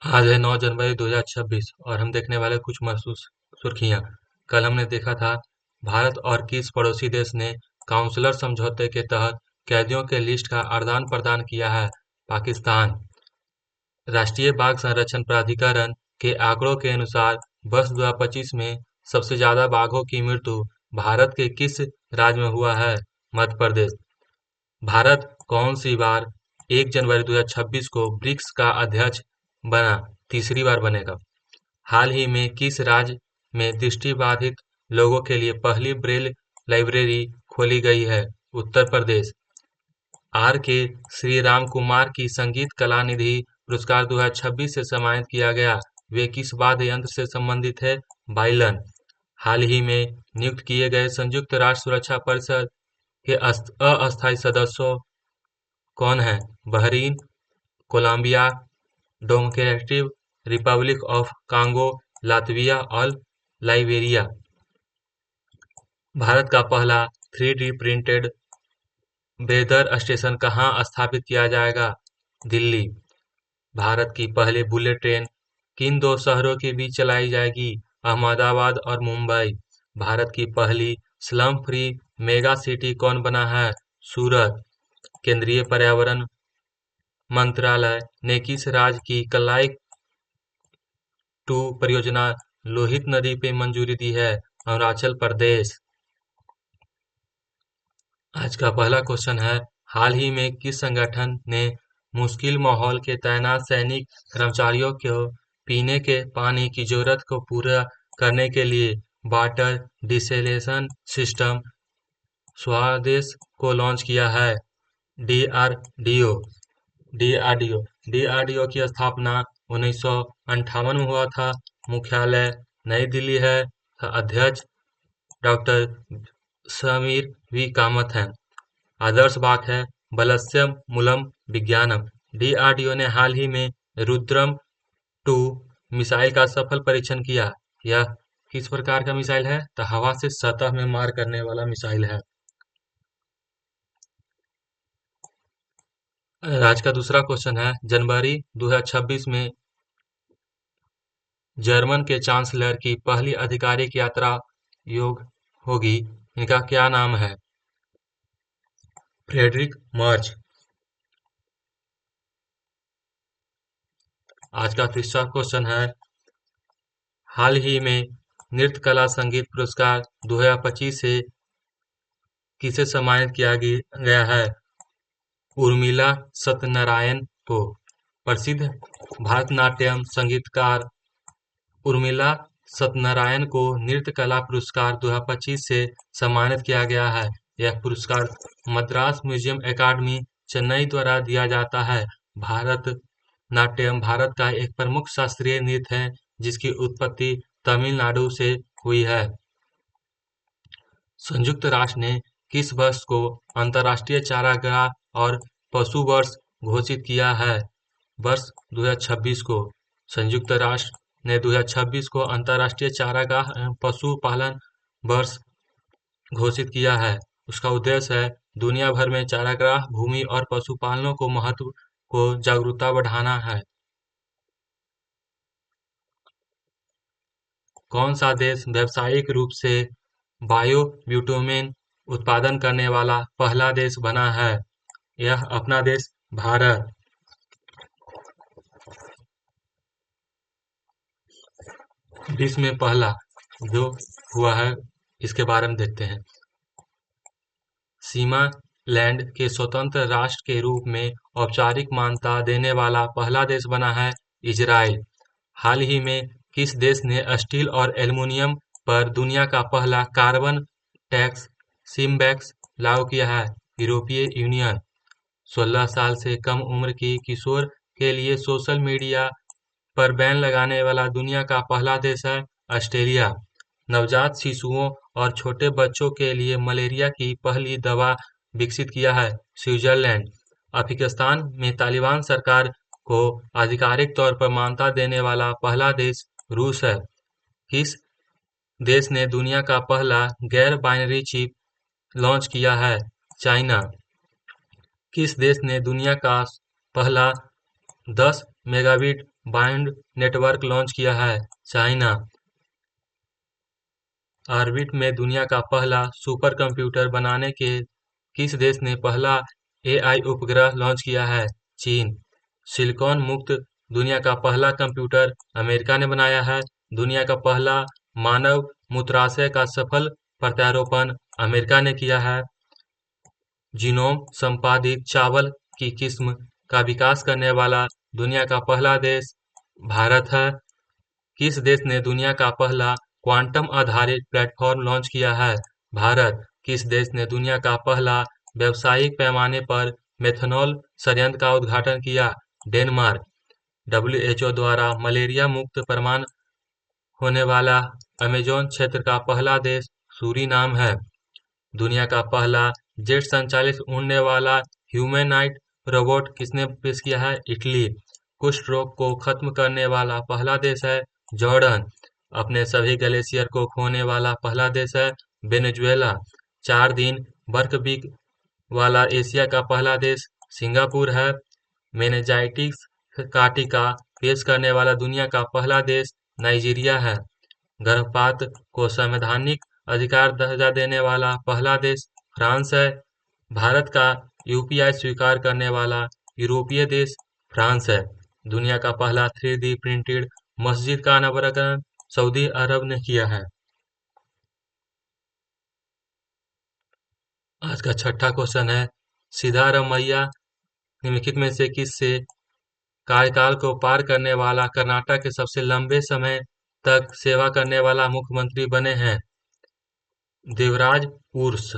आज है 9 जनवरी 2026 और हम देखने वाले कुछ महसूस सुर्खियां। कल हमने देखा था भारत और किस पड़ोसी देश ने काउंसलर समझौते के तहत कैदियों के लिस्ट का आदान प्रदान किया है। पाकिस्तान। राष्ट्रीय बाघ संरक्षण प्राधिकरण के आंकड़ों के अनुसार वर्ष 2025 में सबसे ज्यादा बाघों की मृत्यु भारत के किस राज्य में हुआ है? मध्य प्रदेश। भारत कौन सी बार 1 जनवरी 2026 को ब्रिक्स का अध्यक्ष बना? तीसरी बार बनेगा। हाल ही में किस राज्य में दृष्टिबाधित लोगों के लिए पहली ब्रेल लाइब्रेरी खोली गई है? उत्तर प्रदेश। आर के श्रीराम कुमार की संगीत कला निधि पुरस्कार 2026 से सम्मानित किया गया। वे किस वाद्य यंत्र से संबंधित है? वायलिन। हाल ही में नियुक्त किए गए संयुक्त राष्ट्र सुरक्षा परिषद के अस्थायी सदस्यों कौन हैं? Bahrain, Colombia, Democratic Republic of Congo, Latvia और लाइबेरिया। भारत का पहला 3D प्रिंटेड वेदर स्टेशन कहाँ स्थापित किया जाएगा? दिल्ली। भारत की पहली बुलेट ट्रेन किन दो शहरों के बीच चलाई जाएगी? अहमदाबाद और मुंबई। भारत की पहली स्लम फ्री मेगा सिटी कौन बना है? सूरत। केंद्रीय पर्यावरण मंत्रालय ने किस राज्य की कलाई टू परियोजना लोहित नदी पे मंजूरी दी है? अरुणाचल प्रदेश। आज का पहला क्वेश्चन है, हाल ही में किस संगठन ने मुश्किल माहौल के तैनात सैनिक कर्मचारियों को पीने के पानी की जरूरत को पूरा करने के लिए वाटर डिसेलेशन सिस्टम स्वदेश को लॉन्च किया है? डीआरडीओ। डीआरडीओ डीआरडीओ की स्थापना 1958 में हुआ था। मुख्यालय नई दिल्ली है। अध्यक्ष डॉक्टर समीर वी कामत हैं। आदर्श वाक्य है बलस्यम मूलम विज्ञानम। डीआरडीओ ने हाल ही में रुद्रम 2 मिसाइल का सफल परीक्षण किया। यह किस प्रकार का मिसाइल है? तो हवा से सतह में मार करने वाला मिसाइल है। आज का दूसरा क्वेश्चन है, जनवरी 2026 में जर्मन के चांसलर की पहली आधिकारिक यात्रा योग होगी। इनका क्या नाम है? फ्रेडरिक मर्च। आज का तीसरा क्वेश्चन है, हाल ही में नृत्य कला संगीत पुरस्कार 2025 से किसे सम्मानित किया गया है? उर्मिला सत्यनारायण को। प्रसिद्ध भरतनाट्यम संगीतकार उर्मिला सत्यनारायण को नृत्य कला पुरस्कार 2025 से सम्मानित किया गया है। यह पुरस्कार मद्रास म्यूजियम अकादमी चेन्नई द्वारा दिया जाता है। भरतनाट्यम भारत का एक प्रमुख शास्त्रीय नृत्य है जिसकी उत्पत्ति तमिलनाडु से हुई है। संयुक्त राष्ट्र ने किस वर्ष को अंतर्राष्ट्रीय चारागाह और पशु वर्ष घोषित किया है? वर्ष 2026 को। संयुक्त राष्ट्र ने 2026 को अंतर्राष्ट्रीय चारागाह एवं पशुपालन वर्ष घोषित किया है। उसका उद्देश्य है दुनिया भर में चारागाह भूमि और पशुपालनों को महत्व को जागरूकता बढ़ाना है। कौन सा देश व्यावसायिक रूप से बायोब्यूटामेन उत्पादन करने वाला पहला देश बना है? यह अपना देश भारत। विश्व में पहला जो हुआ है इसके बारे में देखते हैं। सीमा लैंड के स्वतंत्र राष्ट्र के रूप में औपचारिक मान्यता देने वाला पहला देश बना है इजराइल। हाल ही में किस देश ने स्टील और एल्युमिनियम पर दुनिया का पहला कार्बन टैक्स सिम्बैक्स लागू किया है? यूरोपीय यूनियन। 16 साल से कम उम्र की किशोर के लिए सोशल मीडिया पर बैन लगाने वाला दुनिया का पहला देश है ऑस्ट्रेलिया। नवजात शिशुओं और छोटे बच्चों के लिए मलेरिया की पहली दवा विकसित किया है स्विट्जरलैंड। अफगानिस्तान में तालिबान सरकार को आधिकारिक तौर पर मान्यता देने वाला पहला देश रूस है। किस देश ने दुनिया का पहला गैर बाइनरी चिप लॉन्च किया है? चाइना। किस देश ने दुनिया का पहला 10 मेगाबिट बाइंड नेटवर्क लॉन्च किया है? चाइना। ऑर्बिट में दुनिया का पहला सुपर कंप्यूटर बनाने के किस देश ने पहला एआई उपग्रह लॉन्च किया है? चीन। सिलिकॉन मुक्त दुनिया का पहला कंप्यूटर अमेरिका ने बनाया है। दुनिया का पहला मानव मूत्राशय का सफल प्रत्यारोपण अमेरिका ने किया है। जीनोम संपादित चावल की किस्म का विकास करने वाला दुनिया का पहला देश भारत है। किस देश ने दुनिया का पहला क्वांटम आधारित प्लेटफॉर्म लॉन्च किया है? भारत। किस देश ने दुनिया का पहला व्यावसायिक पैमाने पर मेथनॉल संयंत्र का उद्घाटन किया? डेनमार्क। डब्ल्यूएचओ द्वारा मलेरिया मुक्त प्रमाण होने वाला अमेज़न क्षेत्र का पहला देश सूरीनाम है। दुनिया का पहला जेट संचालित उड़ने वाला ह्यूमैनॉइड रोबोट किसने पेश किया है? इटली। कुष्ठ रोग को खत्म करने वाला पहला देश है जॉर्डन। अपने सभी ग्लेशियर को खोने वाला पहला देश है वेनेजुएला। 4 दिन बर्फ वाला एशिया का पहला देश सिंगापुर है। मेनिंजाइटिस का टीका पेश करने वाला दुनिया का पहला देश नाइजीरिया है। गर्भपात को संवैधानिक अधिकार दर्जा देने वाला पहला देश फ्रांस है। भारत का यूपीआई स्वीकार करने वाला यूरोपीय देश फ्रांस है। दुनिया का पहला 3D प्रिंटेड मस्जिद का अनावरण सऊदी अरब ने किया है। आज का छठा क्वेश्चन है, सिद्धारमैया निम्नलिखित में से किससे कार्यकाल को पार करने वाला कर्नाटक के सबसे लंबे समय तक सेवा करने वाला मुख्यमंत्री बने हैं? देवराज उर्स।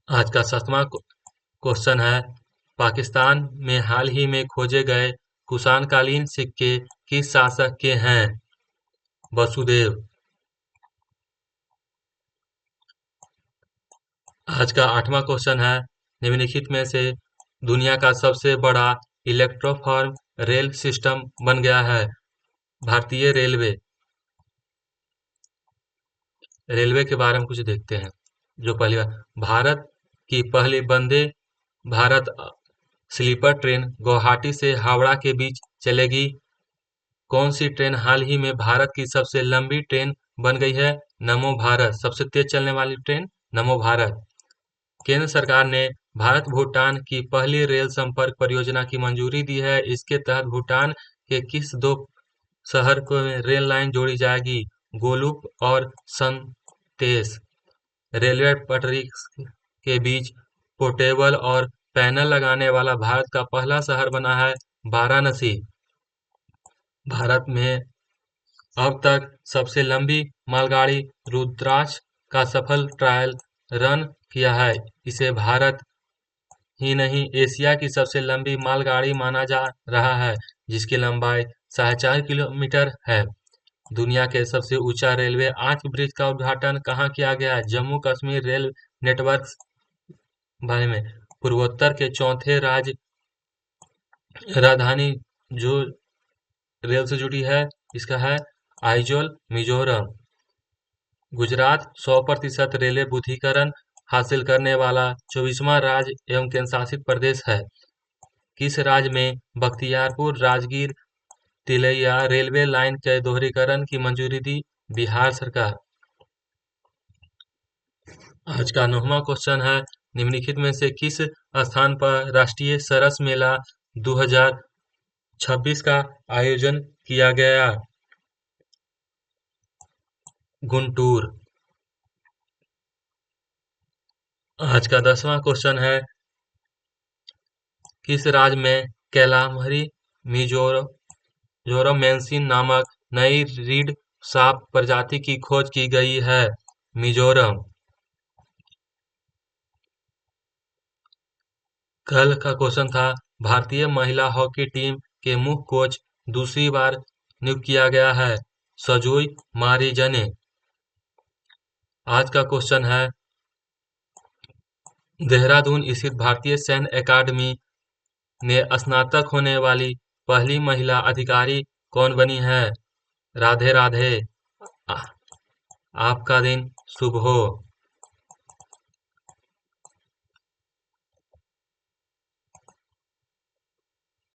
आज का 7वां क्वेश्चन है, पाकिस्तान में हाल ही में खोजे गए कुषाणकालीन सिक्के किस शासक के हैं? वसुदेव। आज का 8वां क्वेश्चन है, निम्नलिखित में से दुनिया का सबसे बड़ा इलेक्ट्रोफॉर्म रेल सिस्टम बन गया है? भारतीय रेलवे। रेलवे के बारे में कुछ देखते हैं। जो पहली बार भारत की पहली वंदे भारत स्लीपर ट्रेन गुवाहाटी से हावड़ा के बीच चलेगी। कौन सी ट्रेन हाल ही में भारत की सबसे लंबी ट्रेन बन गई है? नमो भारत। सबसे तेज चलने वाली ट्रेन नमो भारत। केंद्र सरकार ने भारत भूटान की पहली रेल संपर्क परियोजना की मंजूरी दी है। इसके तहत भूटान के किस 2 शहर को रेल लाइन जोड़ी जाएगी? गोलुक और संतेश। रेलवे पटरी के बीच पोर्टेबल और पैनल लगाने वाला भारत का पहला शहर बना है वाराणसी। भारत में अब तक सबसे लंबी मालगाड़ी रुद्राक्ष का सफल ट्रायल रन किया है। इसे भारत ही नहीं एशिया की सबसे लंबी मालगाड़ी माना जा रहा है, जिसकी लंबाई 4.5 किलोमीटर है। दुनिया के सबसे ऊंचा रेलवे आर्च ब्रिज का उद्घाटन कहाँ किया गया है? जम्मू कश्मीर रेल नेटवर्क बारे में। पूर्वोत्तर के चौथे राज्य राजधानी जो रेल से जुड़ी है इसका है आइजोल मिजोरम। गुजरात 100% रेलवे विद्युतीकरण हासिल करने वाला 24वां राज्य एवं केंद्रशासित प्रदेश है। किस राज्य में बख्तियारपुर राजगीर तिलैया रेलवे लाइन के दोहरीकरण की मंजूरी दी? बिहार सरकार। आज का 9वां क्वेश्चन है, निम्नलिखित में से किस स्थान पर राष्ट्रीय सरस मेला 2026 का आयोजन किया गया? गुंटूर। आज का 10वां क्वेश्चन है, किस राज्य में कैलामहरी मिजोरमेंसिन नामक नई रीड सांप प्रजाति की खोज की गई है? मिजोरम। कल का क्वेश्चन था, भारतीय महिला हॉकी टीम के मुख्य कोच दूसरी बार नियुक्त किया गया है? सजोई मारीजने। आज का क्वेश्चन है, देहरादून स्थित भारतीय सैन्य अकादमी में स्नातक होने वाली पहली महिला अधिकारी कौन बनी है? राधे राधे। आ- आपका दिन शुभ हो।